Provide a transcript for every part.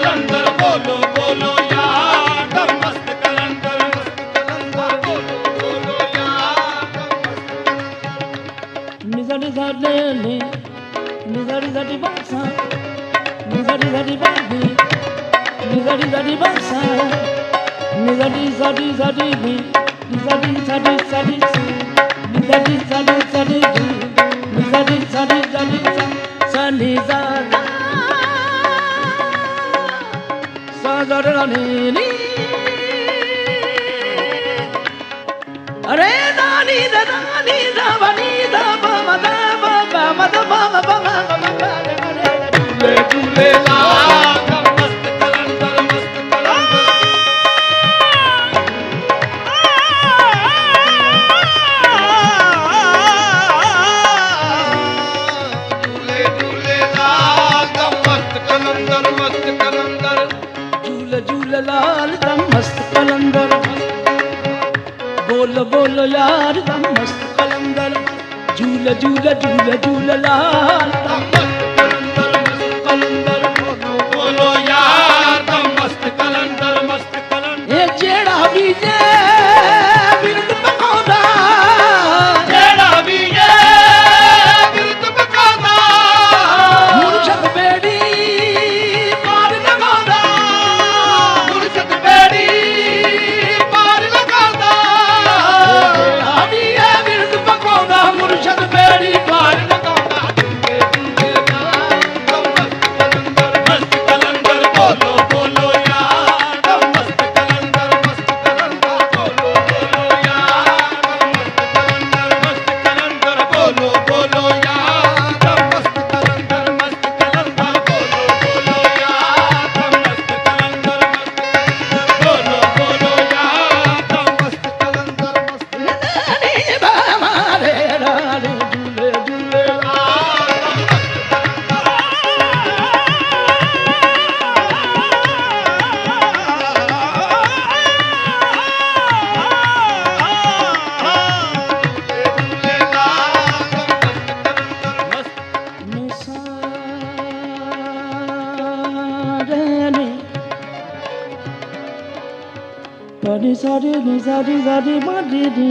कलंदर बोलो बोलो यार दम मस्त कलंदर बोलो बोलो यार दम मस्त निजारी जाने ने निजारी जारी बासा निजारी जारी बागी निजारी जारी बासा निजारी जारी जारी भी निजारी जारी जारी निजारी जारी जारी भी निजारी जारी जारी सा निजारा सा जारा नी अरे दानी दानी दानी दा बम दा बम दा बम बम झूले झूले ला दम मस्त कलंदर मस्त कलंदर झूले झूले ला दम मस्त कलंदर मस्त कलंदर झूल झूल लाल दम मस्त कलंदर बोल बोल यार दम मस्त कलंदर झूल झूल झूल झूल लाल दम मस्त कलंदर बोलो बोलो यार दम मस्त कलंदर ये जेड़ा भी जे बिरद पकाउदा जेड़ा भी ये बिरद पकाउदा मुर्शद बेड़ी पार लगाउदा मुर्शद बेड़ी पार लगाउदा जेड़ा भी ये बिरद पकाउदा मुर्शद बेड़ी पार लगाउदा झूले झूले दम मस्त कलंदर बोलो बोलो यार दम मस्त कलंदर बोलो बोलो यार दम मस्त कलंदर बोलो बोलो यार दम मस्त कलंदर बोलो बोलो यार दम मस्त कलंदर बोलो बोलो यार दम मस्त कलंदर नी बामा रे रानी झूले झूले Pani sari ni sari sari madi di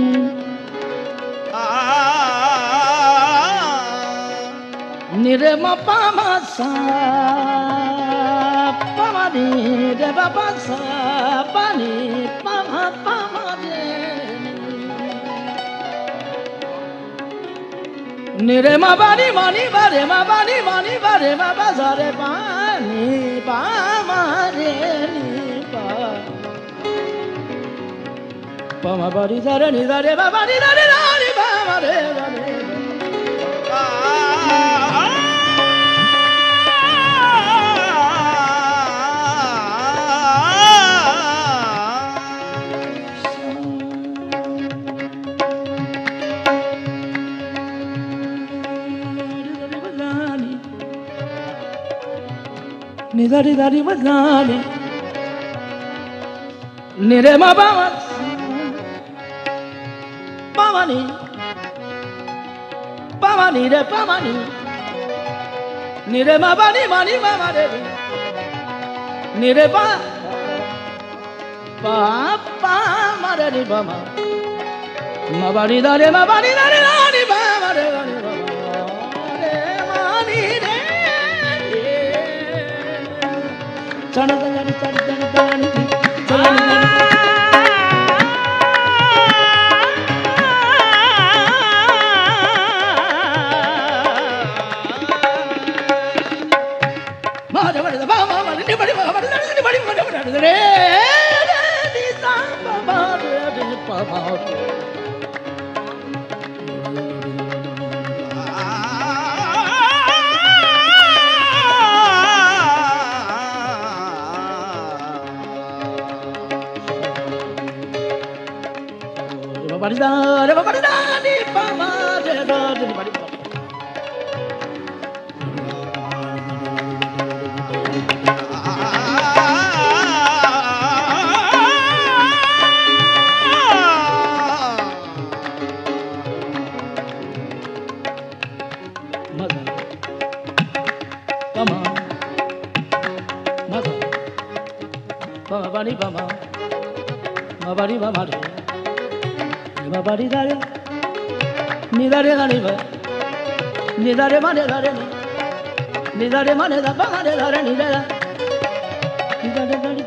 nire ma pa ma sa pa ma di re ba pa sa pa ni pa ma de nire ma ba ni ba re ma ba ni ba re ma ba sa re pa ni pa ma re ni pa pa ma ba di sa re ni sa re ba ba ni da re da ni pa ma re da re Nidari dari badani nire ma bama pamani pamani re pamani nire ma bani mani mama re nire pa pa pa ma re ni bama ma bani dare ma bani dare ni bama re ni bama re mani re chana chana chana chana chana Bama bani bama. Ma bari bama re. Ma bari dare. Ni dare gani ba. Ni dare mane dare ni. Ni dare mane da bama de dare ni dare. Ni dare dare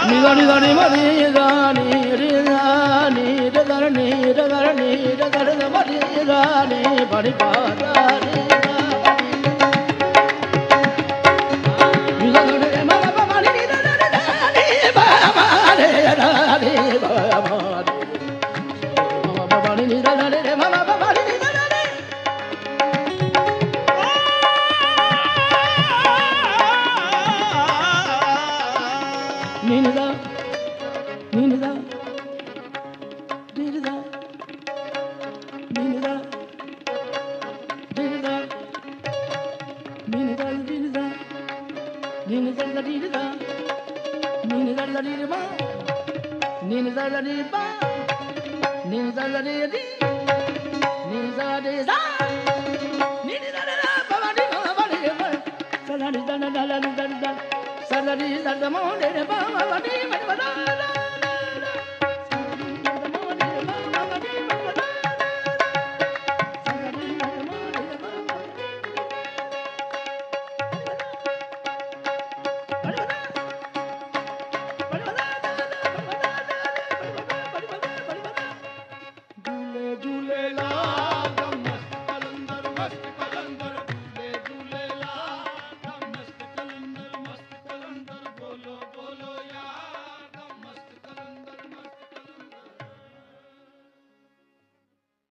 Ni dare mane dare re dare re dare ni re dare ni re dare mane dare bari ba dare ni dare ma ba ma ni dare ba ma re dare ba ma ma ba ba ni dare ma ba ba ni dare ni da Ninida, Ninida, Ninida, Ninida, Ninida, Ninida, Ninida, Ninida, Ninida, Ninida, Ninida, Ninida, Ninida, Ninida, Ninida, Ninida, Ninida, Ninida, Ninida,